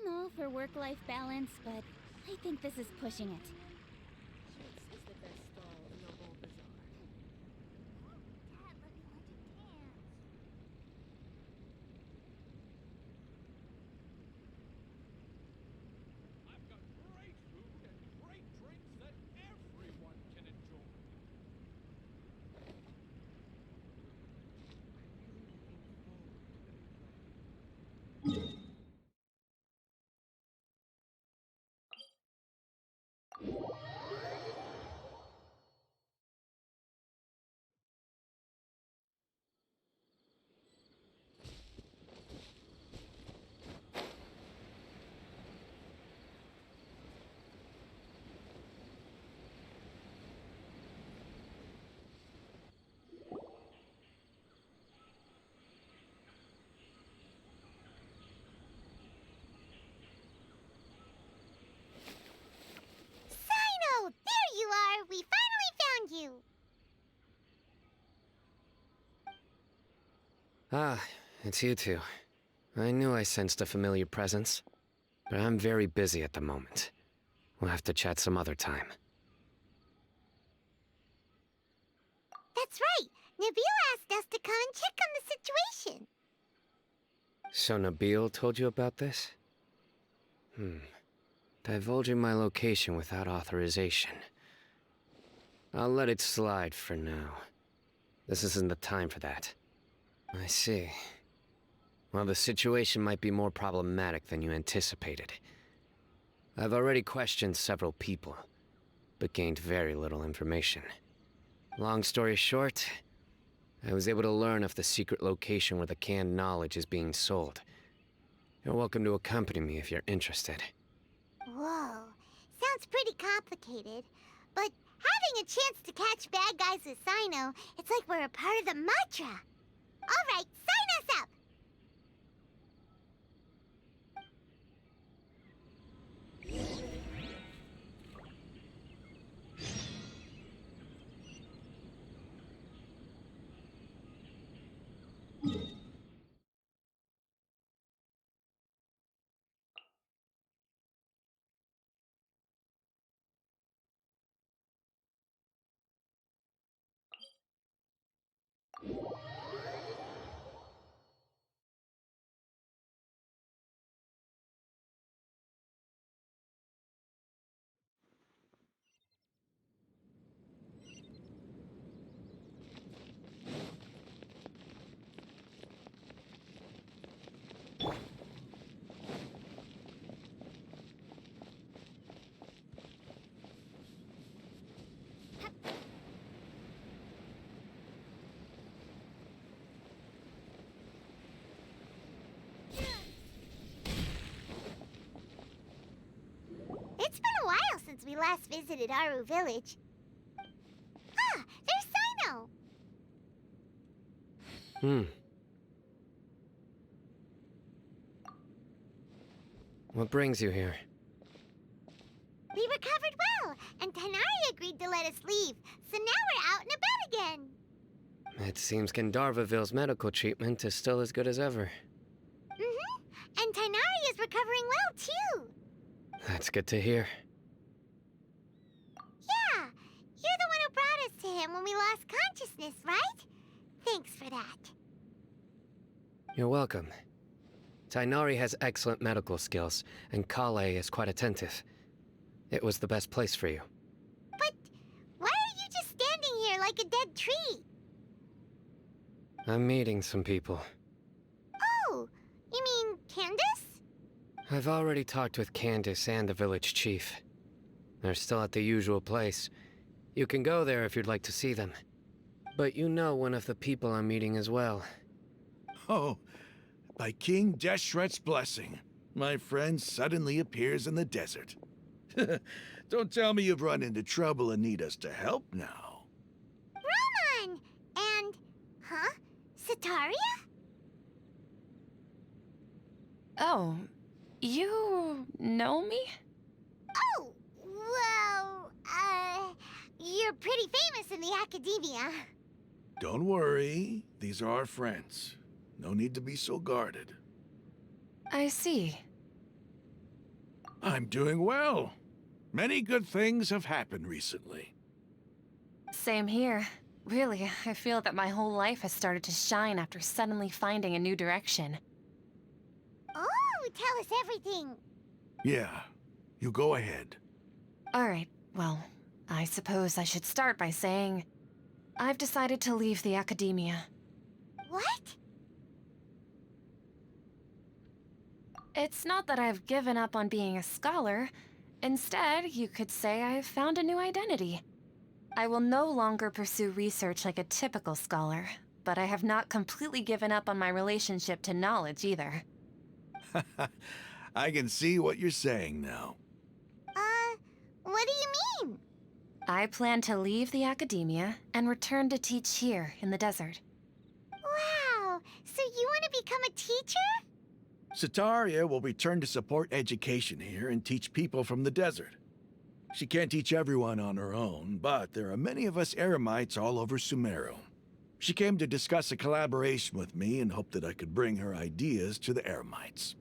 I'm all for work-life balance, but I think this is pushing it. This is the best stall in the whole bazaar. Dad, let me lend you cans. I've got great food and great drinks that everyone can enjoy. Sino! There you are! We finally found you! Ah, it's you two. I knew I sensed a familiar presence, but I'm very busy at the moment. We'll have to chat some other time. That's right! Nabil asked us to come and check on the situation. So Nabil told you about this? Divulging my location without authorization. I'll let it slide for now. This isn't the time for that. I see. Well, the situation might be more problematic than you anticipated. I've already questioned several people, but gained very little information. Long story short, I was able to learn of the secret location where the canned knowledge is being sold. You're welcome to accompany me if you're interested. Whoa. Sounds pretty complicated. But having a chance to catch bad guys with Sino, it's like we're a part of the mantra. Alright, sign us up! It's been a while since we last visited Aru Village. Ah, there's Sino! What brings you here? We recovered well, and Tanari agreed to let us leave, so now we're out and about again. It seems Gandharvaville's medical treatment is still as good as ever. And Tanari is recovering well, too. That's good to hear. Yeah, you're the one who brought us to him when we lost consciousness, right? Thanks for that. You're welcome. Tainari has excellent medical skills, and Kale is quite attentive. It was the best place for you. But why are you just standing here like a dead tree? I'm meeting some people. Oh, you mean Candace? I've already talked with Candace and the village chief. They're still at the usual place. You can go there if you'd like to see them. But you know one of the people I'm meeting as well. Oh, by King Deshret's blessing, my friend suddenly appears in the desert. Don't tell me you've run into trouble and need us to help now. Roman! And, huh? Sataria? Oh, you know me? Oh, well, you're pretty famous in the academia. Don't worry, these are our friends. No need to be so guarded. I see. I'm doing well. Many good things have happened recently. Same here. Really, I feel that my whole life has started to shine after suddenly finding a new direction. Oh, tell us everything. Yeah, you go ahead. Alright, well, I suppose I should start by saying I've decided to leave the academia. What? It's not that I've given up on being a scholar. Instead, you could say I've found a new identity. I will no longer pursue research like a typical scholar, but I have not completely given up on my relationship to knowledge either. I can see what you're saying now. What do you mean? I plan to leave the academia and return to teach here in the desert. Wow, so you want to become a teacher? Sataria will return to support education here and teach people from the desert. She can't teach everyone on her own, but there are many of us Eremites all over Sumeru. She came to discuss a collaboration with me and hoped that I could bring her ideas to the Eremites.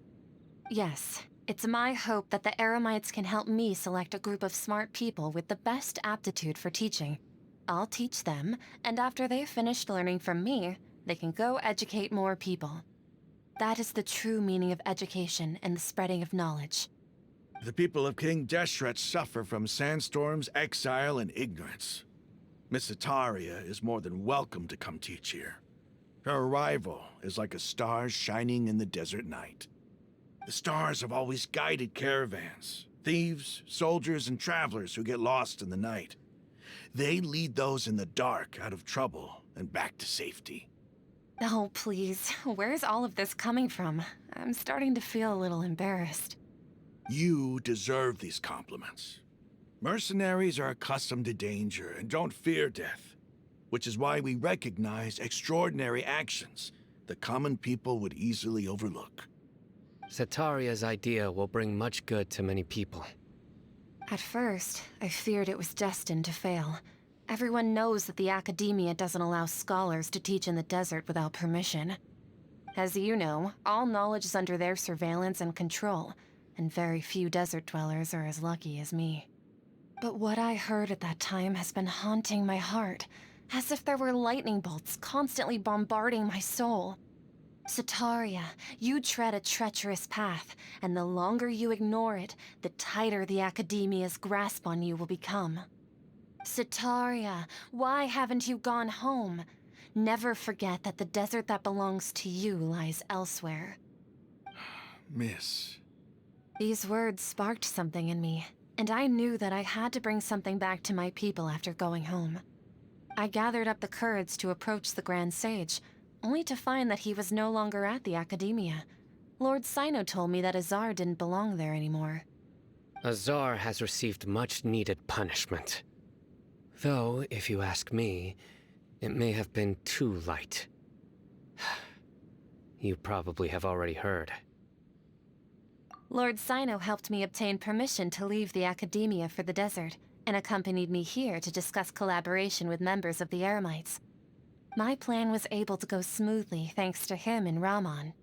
Yes, it's my hope that the Eremites can help me select a group of smart people with the best aptitude for teaching. I'll teach them, and after they've finished learning from me, they can go educate more people. That is the true meaning of education and the spreading of knowledge. The people of King Deshret suffer from sandstorms, exile, and ignorance. Miss Sataria is more than welcome to come teach here. Her arrival is like a star shining in the desert night. The stars have always guided caravans, thieves, soldiers, and travelers who get lost in the night. They lead those in the dark out of trouble and back to safety. Oh, please, where's all of this coming from? I'm starting to feel a little embarrassed. You deserve these compliments. Mercenaries are accustomed to danger and don't fear death, which is why we recognize extraordinary actions that common people would easily overlook. Sataria's idea will bring much good to many people. At first, I feared it was destined to fail. Everyone knows that the academia doesn't allow scholars to teach in the desert without permission. As you know, all knowledge is under their surveillance and control, and very few desert dwellers are as lucky as me. But what I heard at that time has been haunting my heart, as if there were lightning bolts constantly bombarding my soul. Sataria, you tread a treacherous path, and the longer you ignore it, the tighter the academia's grasp on you will become. Sataria, why haven't you gone home? Never forget that the desert that belongs to you lies elsewhere. Miss. These words sparked something in me, and I knew that I had to bring something back to my people after going home. I gathered up the courage to approach the Grand Sage, only to find that he was no longer at the academia. Lord Sino told me that Azar didn't belong there anymore. Azar has received much-needed punishment. Though, if you ask me, it may have been too light. You probably have already heard. Lord Sino helped me obtain permission to leave the academia for the desert, and accompanied me here to discuss collaboration with members of the Eremites. My plan was able to go smoothly thanks to him and Rahman.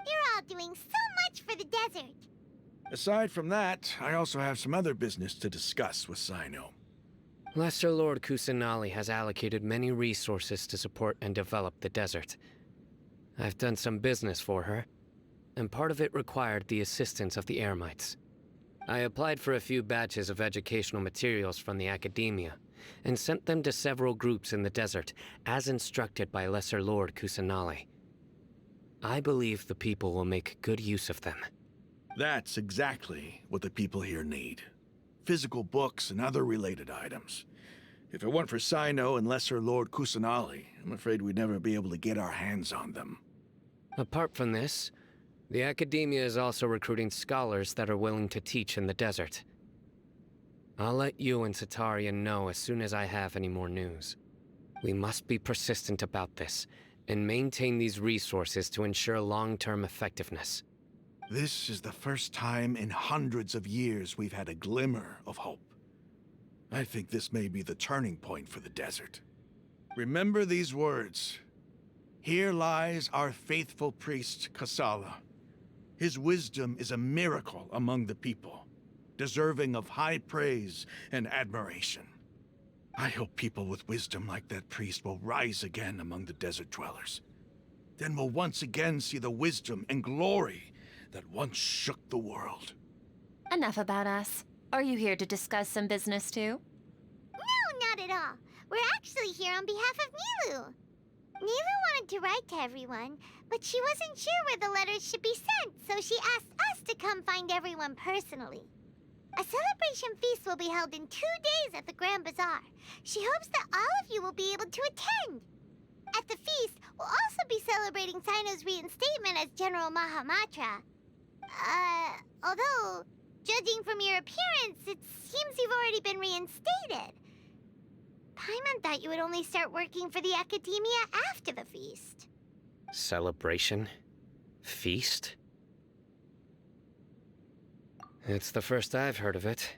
You're all doing so much for the desert. Aside from that, I also have some other business to discuss with Sino. Lesser Lord Kusanali has allocated many resources to support and develop the desert. I've done some business for her, and part of it required the assistance of the Eremites. I applied for a few batches of educational materials from the academia, and sent them to several groups in the desert, as instructed by Lesser Lord Kusanali. I believe the people will make good use of them. That's exactly what the people here need. Physical books and other related items. If it weren't for Sino and Lesser Lord Kusanali, I'm afraid we'd never be able to get our hands on them. Apart from this, the academia is also recruiting scholars that are willing to teach in the desert. I'll let you and Sataria know as soon as I have any more news. We must be persistent about this, and maintain these resources to ensure long-term effectiveness. This is the first time in hundreds of years we've had a glimmer of hope. I think this may be the turning point for the desert. Remember these words. Here lies our faithful priest, Kasala. His wisdom is a miracle among the people. deserving of high praise and admiration. I hope people with wisdom like that priest will rise again among the desert dwellers. Then we'll once again see the wisdom and glory that once shook the world. Enough about us. Are you here to discuss some business too? No, not at all. We're actually here on behalf of Nilu. Nilu wanted to write to everyone, but she wasn't sure where the letters should be sent, so she asked us to come find everyone personally. A celebration feast will be held in 2 days at the Grand Bazaar. She hopes that all of you will be able to attend. At the feast, we'll also be celebrating Sino's reinstatement as General Mahamatra. Although, judging from your appearance, it seems you've already been reinstated. Paimon thought you would only start working for the Academia after the feast. Celebration? Feast? It's the first I've heard of it.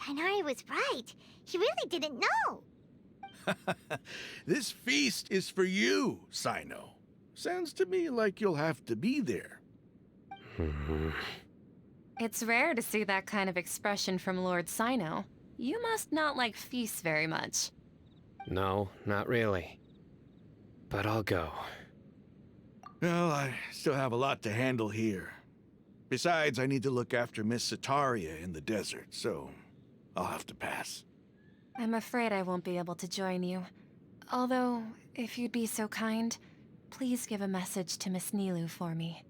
Tighnari was right. He really didn't know. This feast is for you, Sino. Sounds to me like you'll have to be there. It's rare to see that kind of expression from Lord Sino. You must not like feasts very much. No, not really. But I'll go. Well, I still have a lot to handle here. Besides, I need to look after Miss Sataria in the desert, so I'll have to pass. I'm afraid I won't be able to join you. Although, if you'd be so kind, please give a message to Miss Nilu for me.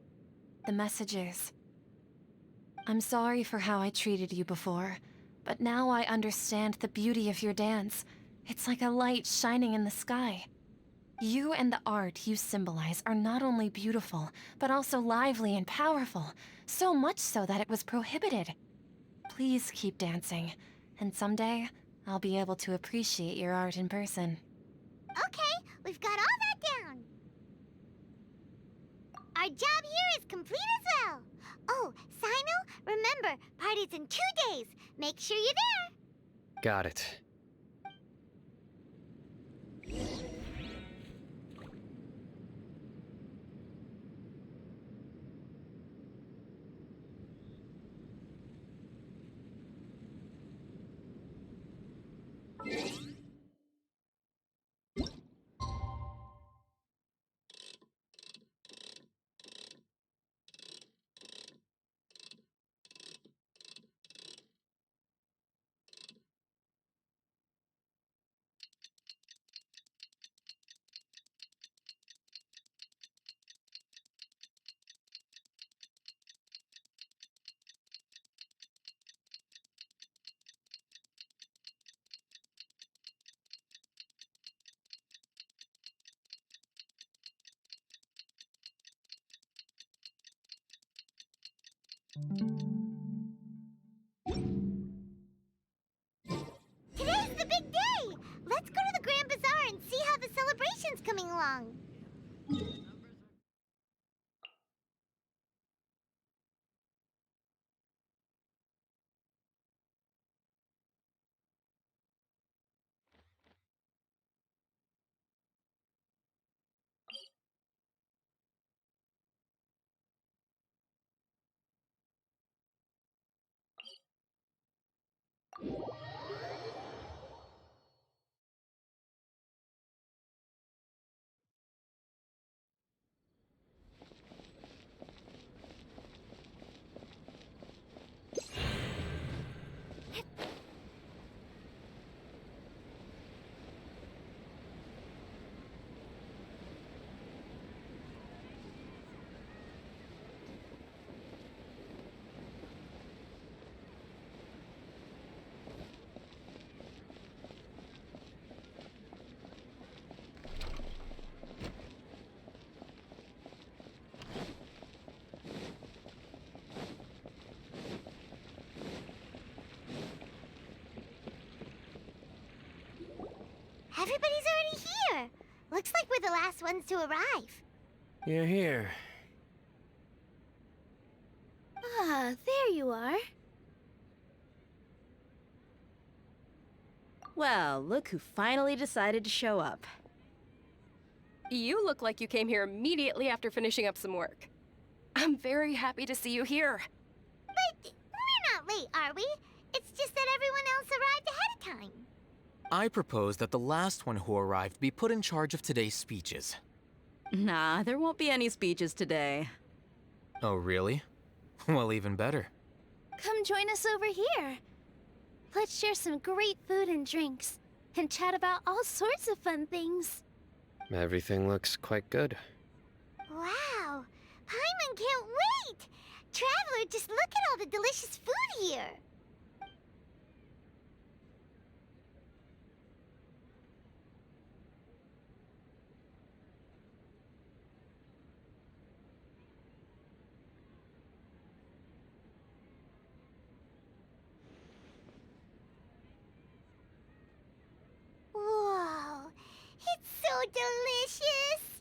The message is, I'm sorry for how I treated you before, but now I understand the beauty of your dance. It's like a light shining in the sky. You and the art you symbolize are not only beautiful, but also lively and powerful, so much so that it was prohibited. Please keep dancing, and someday, I'll be able to appreciate your art in person. Okay, we've got all that down. Our job here is complete as well. Oh, Sino, remember, party's in 2 days. Make sure you're there. Got it. Today's the big day. Let's go to the Grand Bazaar and see how the celebration's coming along. Everybody's already here. Looks like we're the last ones to arrive. You're here. Ah, there you are. Well, look who finally decided to show up. You look like you came here immediately after finishing up some work. I'm very happy to see you here. But we're not late, are we? It's just that everyone else arrived ahead of time. I propose that the last one who arrived be put in charge of today's speeches. Nah, there won't be any speeches today. Oh, really? Well, even better. Come join us over here. Let's share some great food and drinks, and chat about all sorts of fun things. Everything looks quite good. Wow! Paimon can't wait! Traveler, just look at all the delicious food here! Whoa! It's so delicious!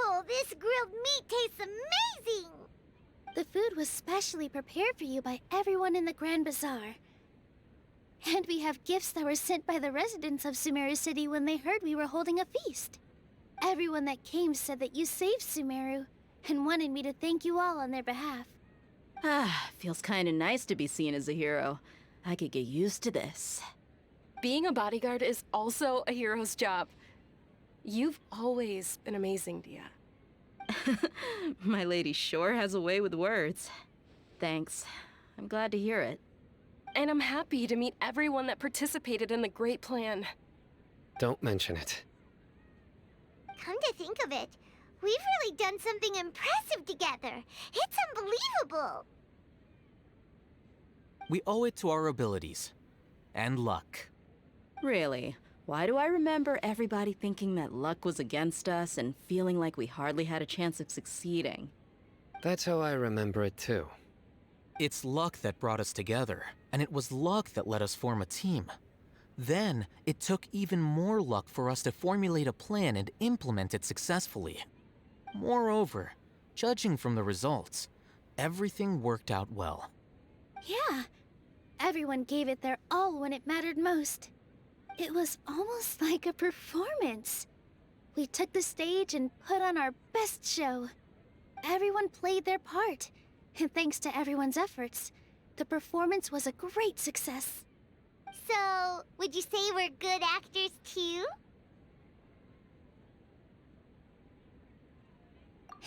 Oh, this grilled meat tastes amazing! The food was specially prepared for you by everyone in the Grand Bazaar. And we have gifts that were sent by the residents of Sumeru City when they heard we were holding a feast. Everyone that came said that you saved Sumeru, and wanted me to thank you all on their behalf. Ah, feels kinda nice to be seen as a hero. I could get used to this. Being a bodyguard is also a hero's job. You've always been amazing, Dia. My lady sure has a way with words. Thanks. I'm glad to hear it. And I'm happy to meet everyone that participated in the great plan. Don't mention it. Come to think of it, we've really done something impressive together. It's unbelievable. We owe it to our abilities. And luck. Really? Why do I remember everybody thinking that luck was against us and feeling like we hardly had a chance of succeeding? That's how I remember it too. It's luck that brought us together, and it was luck that let us form a team. Then, it took even more luck for us to formulate a plan and implement it successfully. Moreover, judging from the results, everything worked out well. Yeah, everyone gave it their all when it mattered most. It was almost like a performance. We took the stage and put on our best show. Everyone played their part, and thanks to everyone's efforts, the performance was a great success. So, would you say we're good actors too?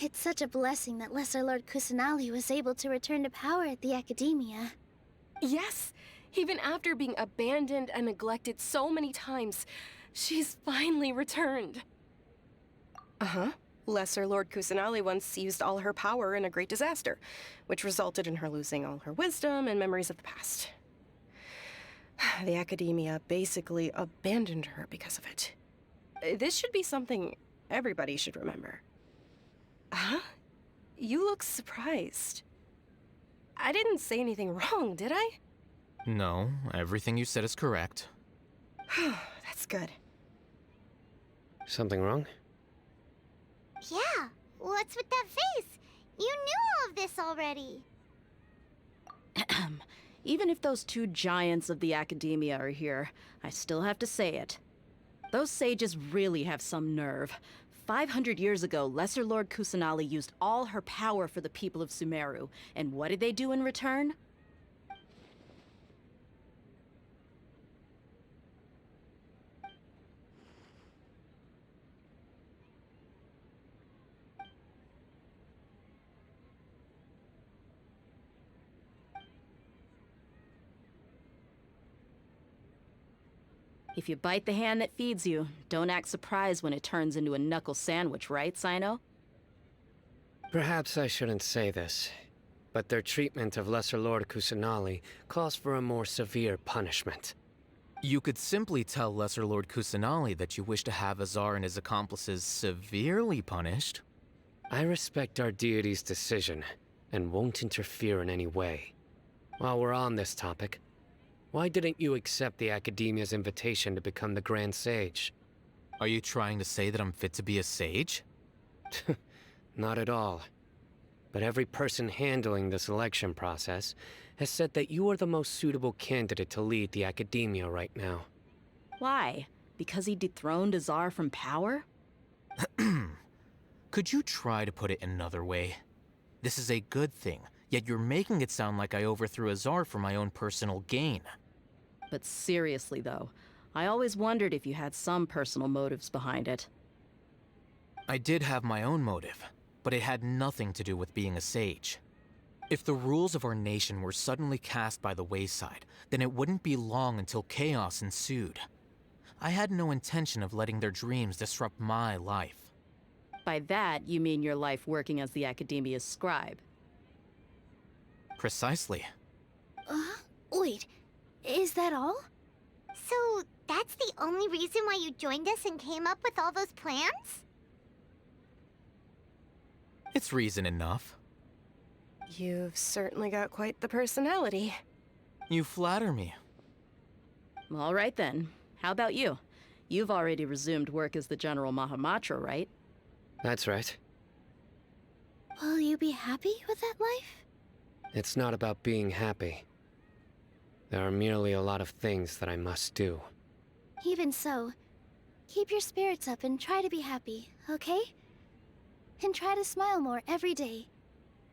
It's such a blessing that Lesser Lord Kusanali was able to return to power at the Academia. Yes, even after being abandoned and neglected so many times, she's finally returned. Uh-huh. Lesser Lord Kusanali once used all her power in a great disaster, which resulted in her losing all her wisdom and memories of the past. The Academia basically abandoned her because of it. This should be something everybody should remember. Huh? You look surprised. I didn't say anything wrong, did I? No, everything you said is correct. That's good. Something wrong? Yeah, what's with that face? You knew all of this already. Even if those two giants of the Academia are here, I still have to say it. Those sages really have some nerve. 500 years ago, Lesser Lord Kusanali used all her power for the people of Sumeru, and what did they do in return? If you bite the hand that feeds you, don't act surprised when it turns into a knuckle sandwich, right, Sino? Perhaps I shouldn't say this, but their treatment of Lesser Lord Kusanali calls for a more severe punishment. You could simply tell Lesser Lord Kusanali that you wish to have Azar and his accomplices severely punished. I respect our deity's decision, and won't interfere in any way. While we're on this topic, why didn't you accept the Academia's invitation to become the Grand Sage? Are you trying to say that I'm fit to be a sage? Not at all. But every person handling the selection process has said that you are the most suitable candidate to lead the Academia right now. Why? Because he dethroned Azar from power? Could you try to put it another way? This is a good thing. Yet you're making it sound like I overthrew Azar for my own personal gain. But seriously, though, I always wondered if you had some personal motives behind it. I did have my own motive, but it had nothing to do with being a sage. If the rules of our nation were suddenly cast by the wayside, then it wouldn't be long until chaos ensued. I had no intention of letting their dreams disrupt my life. By that, you mean your life working as the Academia's scribe. Precisely. Wait, is that all? So, that's the only reason why you joined us and came up with all those plans? It's reason enough. You've certainly got quite the personality. You flatter me. All right then. How about you? You've already resumed work as the General Mahamatra, right? That's right. Will you be happy with that life? It's not about being happy. There are merely a lot of things that I must do. Even so, keep your spirits up and try to be happy, okay? And try to smile more every day,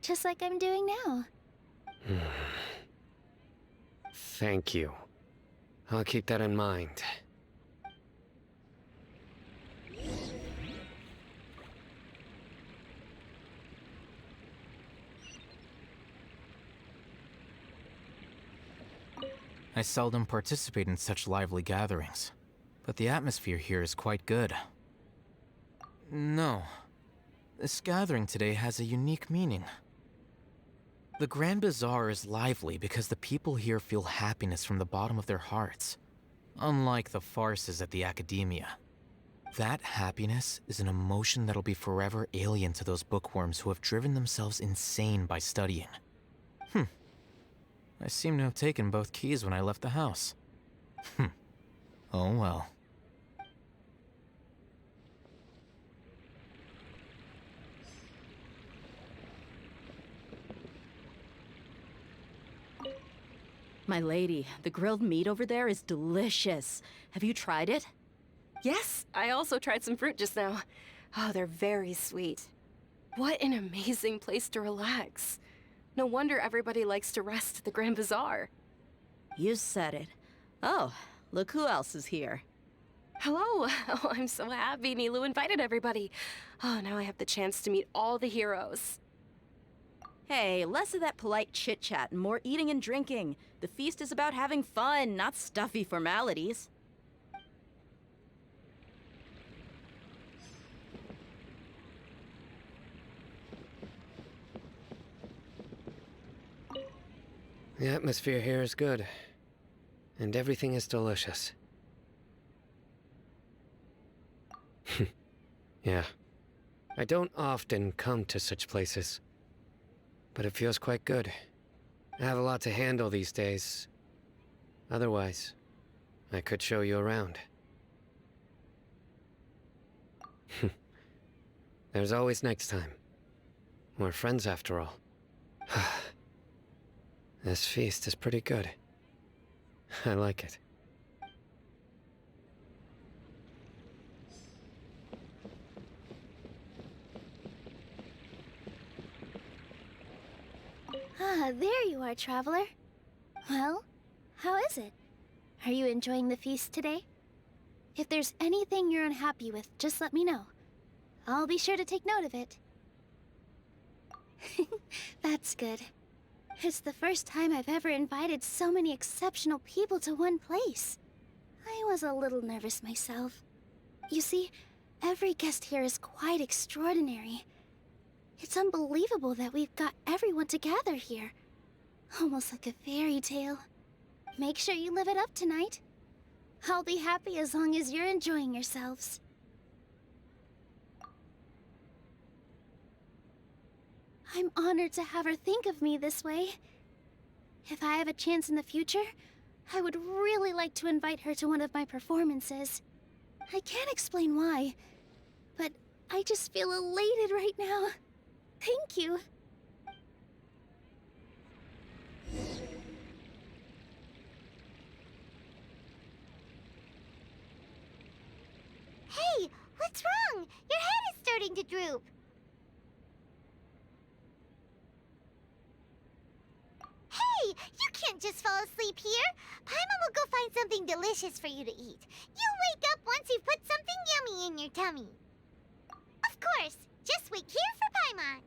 just like I'm doing now. Thank you. I'll keep that in mind. I seldom participate in such lively gatherings, but the atmosphere here is quite good. No. This gathering today has a unique meaning. The Grand Bazaar is lively because the people here feel happiness from the bottom of their hearts, unlike the farces at the Academia. That happiness is an emotion that'll be forever alien to those bookworms who have driven themselves insane by studying. I seem to have taken both keys when I left the house. Oh well. My lady, the grilled meat over there is delicious. Have you tried it? Yes, I also tried some fruit just now. Oh, they're very sweet. What an amazing place to relax. No wonder everybody likes to rest at the Grand Bazaar. You said it. Oh, look who else is here. Hello! Oh, I'm so happy Nilu invited everybody. Oh, now I have the chance to meet all the heroes. Hey, less of that polite chit-chat and more eating and drinking. The feast is about having fun, not stuffy formalities. The atmosphere here is good, and everything is delicious. Yeah. I don't often come to such places, but it feels quite good. I have a lot to handle these days. Otherwise, I could show you around. There's always next time. We're friends after all. This feast is pretty good. I like it. Ah, there you are, traveler. Well, how is it? Are you enjoying the feast today? If there's anything you're unhappy with, just let me know. I'll be sure to take note of it. That's good. It's the first time I've ever invited so many exceptional people to one place. I was a little nervous myself. You see, every guest here is quite extraordinary. It's unbelievable that we've got everyone together here. Almost like a fairy tale. Make sure you live it up tonight. I'll be happy as long as you're enjoying yourselves. I'm honored to have her think of me this way. If I have a chance in the future, I would really like to invite her to one of my performances. I can't explain why, but I just feel elated right now. Thank you. Hey, what's wrong? Your head is starting to droop. can't just fall asleep here. Paimon will go find something delicious for you to eat. You'll wake up once you've put something yummy in your tummy. Of course, just wait here for Paimon.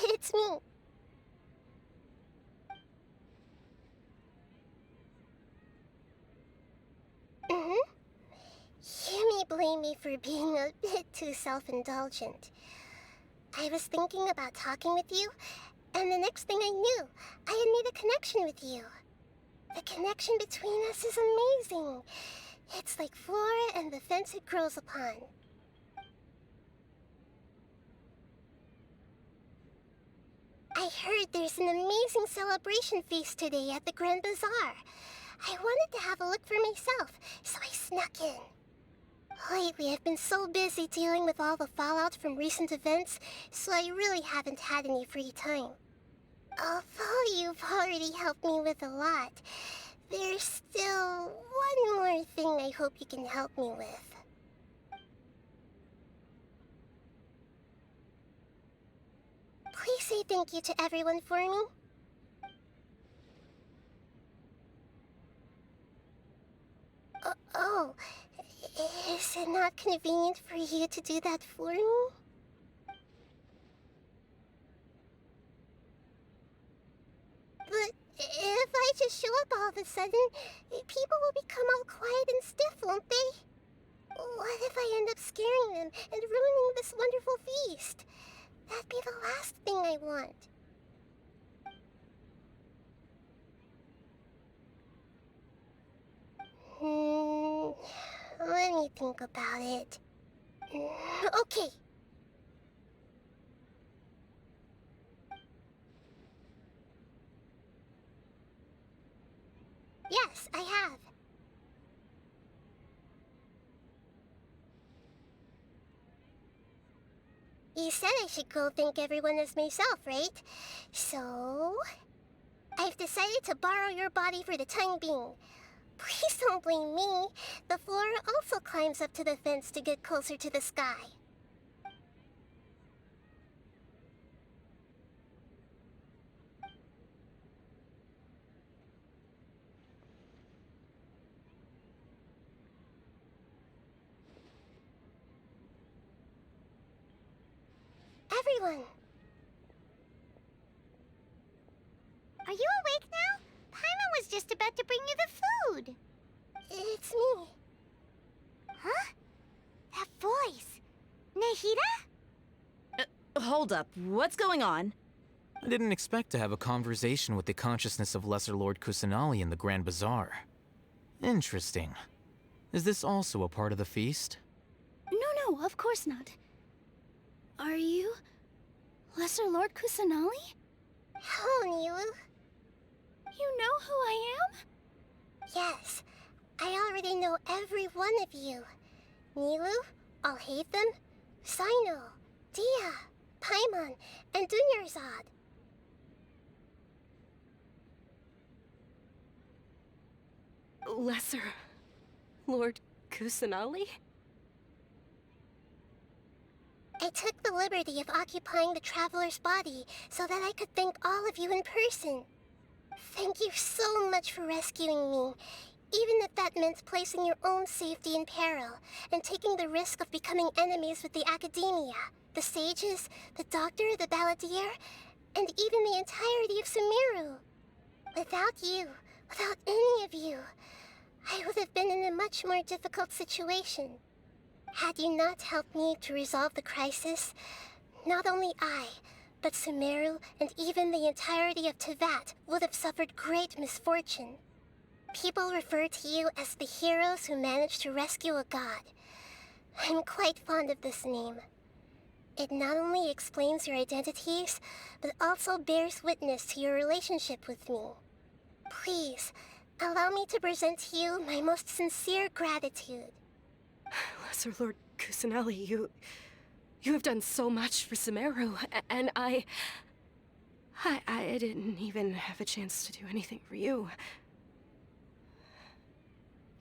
It's me. You may blame me for being a bit too self-indulgent. I was thinking about talking with you, and the next thing I knew, I had made a connection with you. The connection between us is amazing. It's like flora and the fence it grows upon. I heard there's an amazing celebration feast today at the Grand Bazaar. I wanted to have a look for myself, so I snuck in. Lately, I've been so busy dealing with all the fallout from recent events, so I really haven't had any free time. Although you've already helped me with a lot, there's still one more thing I hope you can help me with. Please say thank you to everyone for me. Oh, is it not convenient for you to do that for me? But if I just show up all of a sudden, people will become all quiet and stiff, won't they? What if I end up scaring them and ruining this wonderful feast? That'd be the last thing I want. Let me think about it. Okay. Yes, I have. You said I should go thank everyone as myself, right? So, I've decided to borrow your body for the time being. Please don't blame me. The flora also climbs up to the fence to get closer to the sky. Everyone! Are you awake now? Paimon was just about to bring you the food. It's me. Huh? That voice. Nahida? Hold up. What's going on? I didn't expect to have a conversation with the consciousness of Lesser Lord Kusanali in the Grand Bazaar. Interesting. Is this also a part of the feast? No, of course not. Are you Lesser Lord Kusanali? Hello, Nilu. You know who I am? Yes, I already know every one of you. Nilu, Alhaitham, Sino, Dia, Paimon, and Dunyarzad. Lesser Lord Kusanali? I took the liberty of occupying the Traveler's body so that I could thank all of you in person. Thank you so much for rescuing me, even if that meant placing your own safety in peril and taking the risk of becoming enemies with the Academia, the sages, the doctor, the balladeer, and even the entirety of Sumeru. Without you, without any of you, I would have been in a much more difficult situation. Had you not helped me to resolve the crisis, not only I, but Sumeru and even the entirety of Tevat would have suffered great misfortune. People refer to you as the heroes who managed to rescue a god. I'm quite fond of this name. It not only explains your identities, but also bears witness to your relationship with me. Please, allow me to present to you my most sincere gratitude. Lesser Lord Kusanali, you have done so much for Sumeru, and I didn't even have a chance to do anything for you.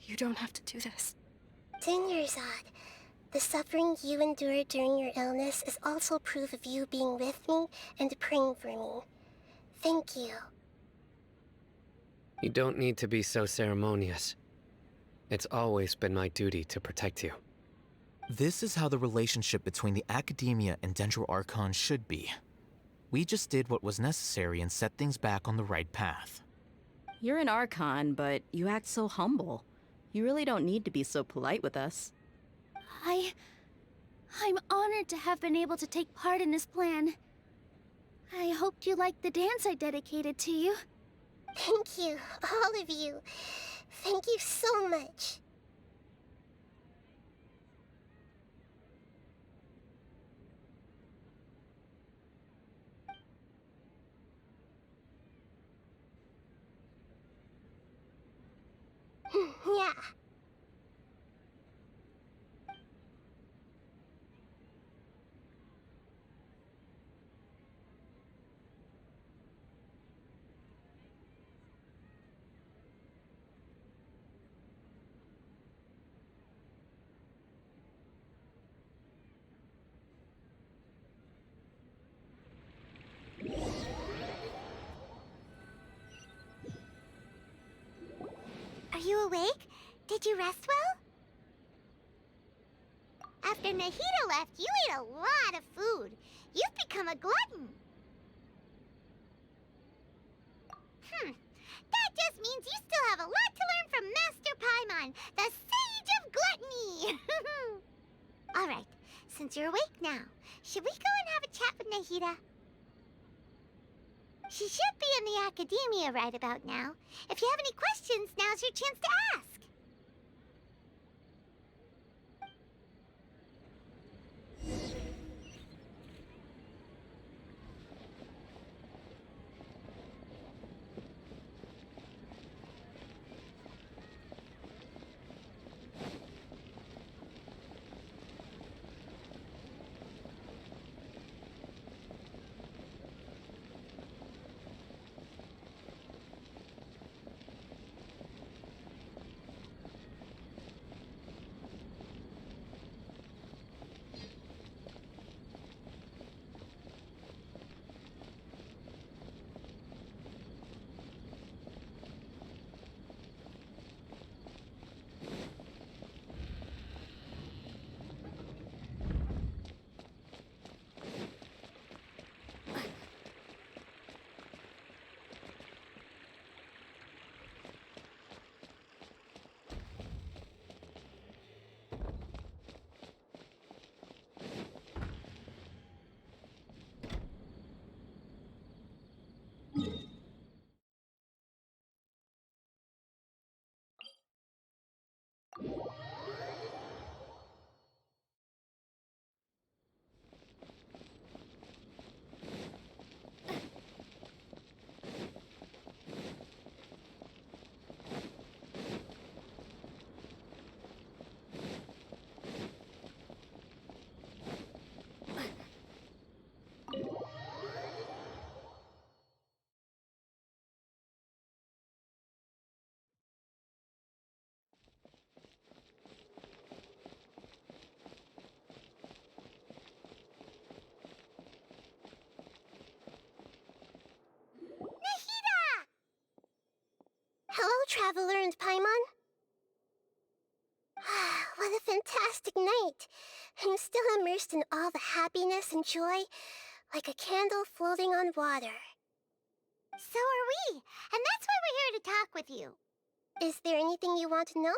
You don't have to do this. Dinyerzad, the suffering you endured during your illness is also proof of you being with me and praying for me. Thank you. You don't need to be so ceremonious. It's always been my duty to protect you. This is how the relationship between the Academia and Dendro Archon should be. We just did what was necessary and set things back on the right path. You're an Archon, but you act so humble. You really don't need to be so polite with us. I'm honored to have been able to take part in this plan. I hoped you liked the dance I dedicated to you. Thank you, all of you. Thank you so much. Yeah. Are you awake? Did you rest well? After Nahida left, you ate a lot of food. You've become a glutton. That just means you still have a lot to learn from Master Paimon, the Sage of Gluttony! Alright, since you're awake now, should we go and have a chat with Nahida? She should be in the Academia right about now. If you have any questions, now's your chance to ask. Hello, Traveler and Paimon. What a fantastic night. I'm still immersed in all the happiness and joy, like a candle floating on water. So are we, and that's why we're here to talk with you. Is there anything you want to know?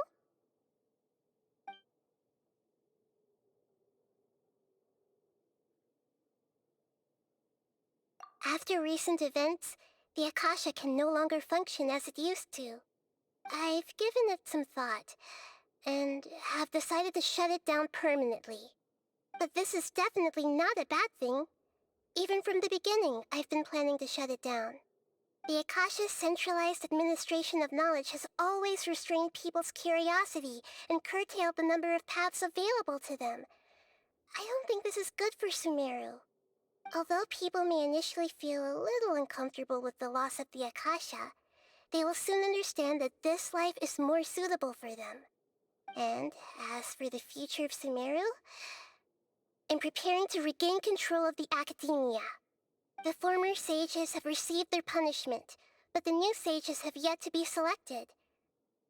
After recent events, the Akasha can no longer function as it used to. I've given it some thought, and have decided to shut it down permanently. But this is definitely not a bad thing. Even from the beginning, I've been planning to shut it down. The Akasha's centralized administration of knowledge has always restrained people's curiosity and curtailed the number of paths available to them. I don't think this is good for Sumeru. Although people may initially feel a little uncomfortable with the loss of the Akasha, they will soon understand that this life is more suitable for them. And as for the future of Sumeru, I'm preparing to regain control of the academia. The former sages have received their punishment, but the new sages have yet to be selected.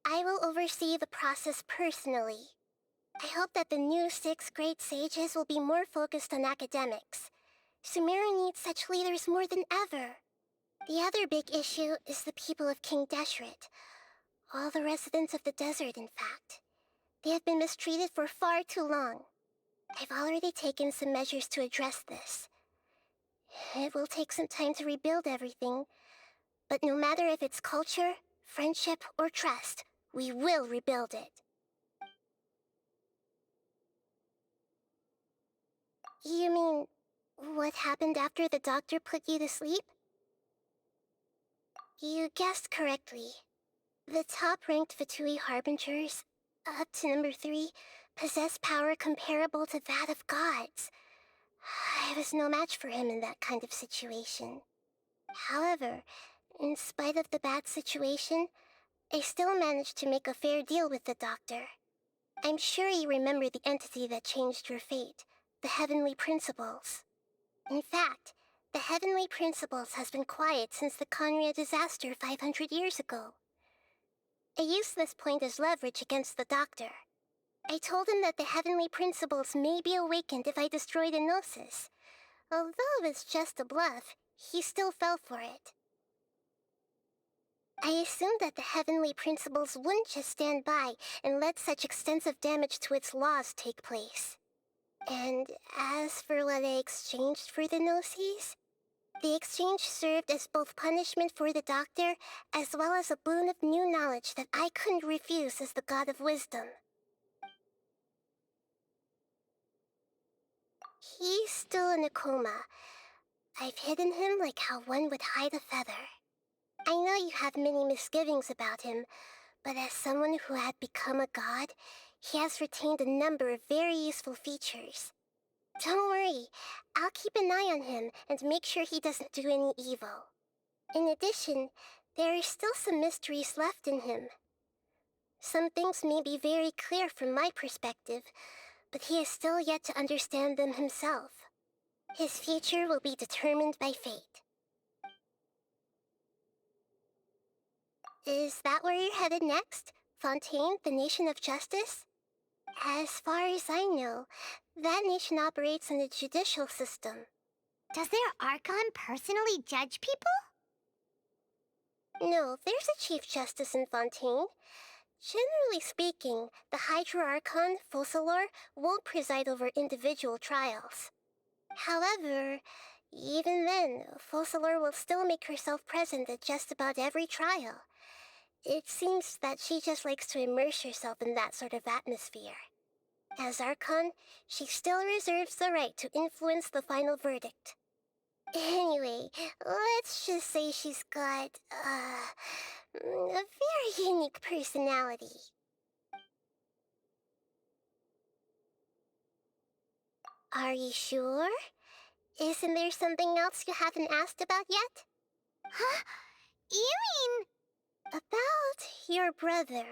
I will oversee the process personally. I hope that the new 6 great sages will be more focused on academics. Sumeru needs such leaders more than ever. The other big issue is the people of King Deshret. All the residents of the desert, in fact. They have been mistreated for far too long. I've already taken some measures to address this. It will take some time to rebuild everything, but no matter if it's culture, friendship, or trust, we will rebuild it. You mean, what happened after the doctor put you to sleep? You guessed correctly. The top-ranked Fatui Harbingers, up to number 3, possess power comparable to that of gods. I was no match for him in that kind of situation. However, in spite of the bad situation, I still managed to make a fair deal with the doctor. I'm sure you remember the entity that changed your fate, the Heavenly Principles. In fact, the Heavenly Principles has been quiet since the Conria disaster 500 years ago. I used this point as leverage against the doctor. I told him that the Heavenly Principles may be awakened if I destroyed Enosis. Although it's just a bluff, he still fell for it. I assumed that the Heavenly Principles wouldn't just stand by and let such extensive damage to its laws take place. And as for what I exchanged for the Gnosis, the exchange served as both punishment for the doctor as well as a boon of new knowledge that I couldn't refuse as the god of wisdom. He's still in a coma. I've hidden him like how one would hide a feather. I know you have many misgivings about him, but as someone who had become a god, he has retained a number of very useful features. Don't worry, I'll keep an eye on him and make sure he doesn't do any evil. In addition, there are still some mysteries left in him. Some things may be very clear from my perspective, but he is still yet to understand them himself. His future will be determined by fate. Is that where you're headed next? Fontaine, the Nation of Justice? As far as I know, that nation operates on a judicial system. Does their Archon personally judge people? No, there's a Chief Justice in Fontaine. Generally speaking, the Hydra Archon, Focalor, won't preside over individual trials. However, even then, Focalor will still make herself present at just about every trial. It seems that she just likes to immerse herself in that sort of atmosphere. As Archon, she still reserves the right to influence the final verdict. Anyway, let's just say she's got, a very unique personality. Are you sure? Isn't there something else you haven't asked about yet? Huh? You mean... About your brother.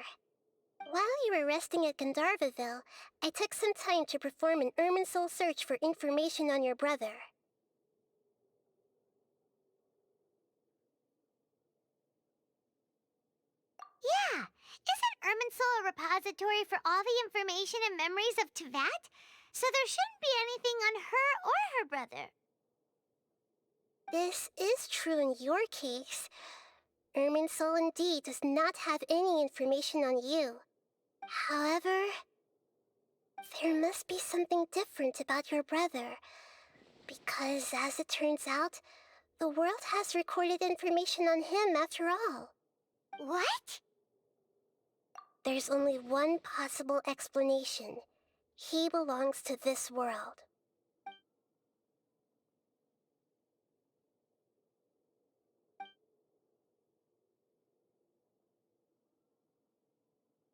While you were resting at Gandharvaville, I took some time to perform an Irminsul search for information on your brother. Yeah, isn't Irminsul a repository for all the information and memories of Tevat? So there shouldn't be anything on her or her brother. This is true in your case. Irminsul indeed does not have any information on you. However, there must be something different about your brother. Because, as it turns out, the world has recorded information on him after all. What? There's only one possible explanation. He belongs to this world.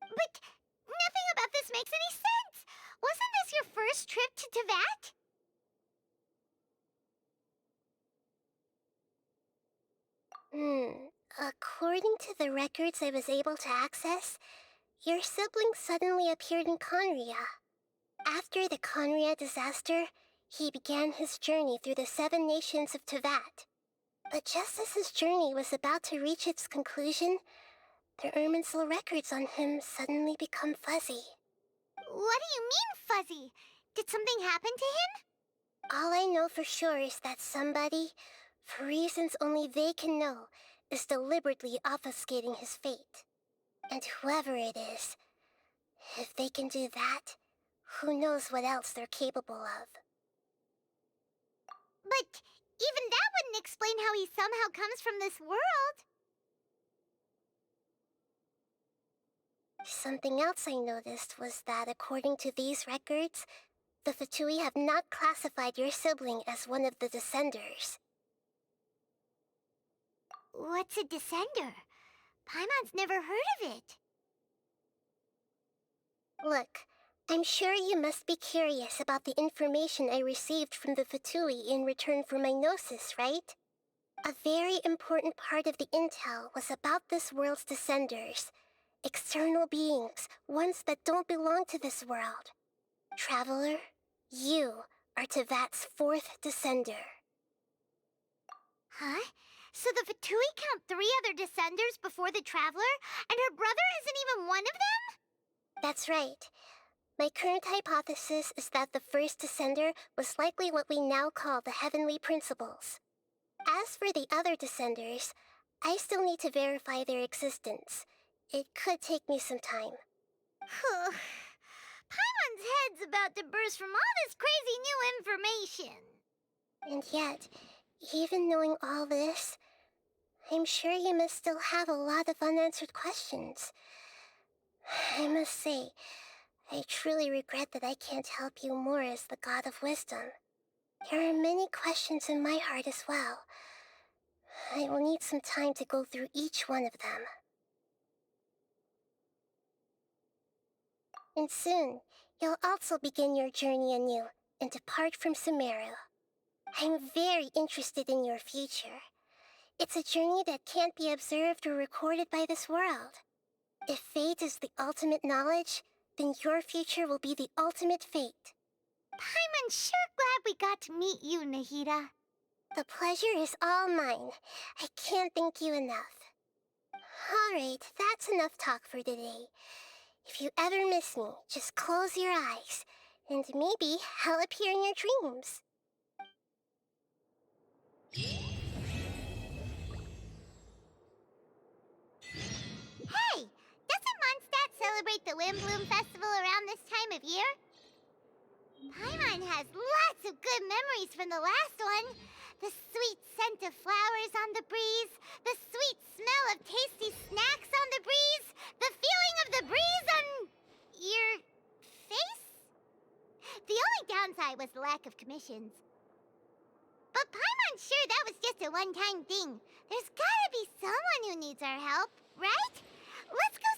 But nothing about this makes any sense! Wasn't this your first trip to Tevat? According to the records I was able to access, your sibling suddenly appeared in Conria. After the Conria disaster, he began his journey through the 7 nations of Tevat. But just as his journey was about to reach its conclusion, the Irminsul records on him suddenly become fuzzy. What do you mean, fuzzy? Did something happen to him? All I know for sure is that somebody, for reasons only they can know, is deliberately obfuscating his fate. And whoever it is, if they can do that, who knows what else they're capable of. But even that wouldn't explain how he somehow comes from this world. Something else I noticed was that according to these records, the Fatui have not classified your sibling as one of the Descenders. What's a Descender? Paimon's never heard of it. Look, I'm sure you must be curious about the information I received from the Fatui in return for my gnosis, right? A very important part of the intel was about this world's Descenders. External beings, ones that don't belong to this world. Traveler, you are Tevat's 4th Descender. Huh? So the Fatui count 3 other Descenders before the Traveler, and her brother isn't even one of them? That's right. My current hypothesis is that the first Descender was likely what we now call the Heavenly Principles. As for the other Descenders, I still need to verify their existence. It could take me some time. Paimon's head's about to burst from all this crazy new information. And yet, even knowing all this, I'm sure you must still have a lot of unanswered questions. I must say, I truly regret that I can't help you more as the God of Wisdom. There are many questions in my heart as well. I will need some time to go through each one of them. And soon, you'll also begin your journey anew and depart from Sumeru. I'm very interested in your future. It's a journey that can't be observed or recorded by this world. If fate is the ultimate knowledge, then your future will be the ultimate fate. Paimon's sure glad we got to meet you, Nahida. The pleasure is all mine. I can't thank you enough. Alright, that's enough talk for today. If you ever miss me, just close your eyes, and maybe I'll appear in your dreams. Hey! Doesn't Mondstadt celebrate the Windbloom Festival around this time of year? Paimon has lots of good memories from the last one. The sweet scent of flowers on the breeze, the sweet smell of tasty snacks on the breeze, the feeling of the breeze on your face? The only downside was the lack of commissions. But Paimon's sure that was just a one-time thing. There's gotta be someone who needs our help, right? Let's go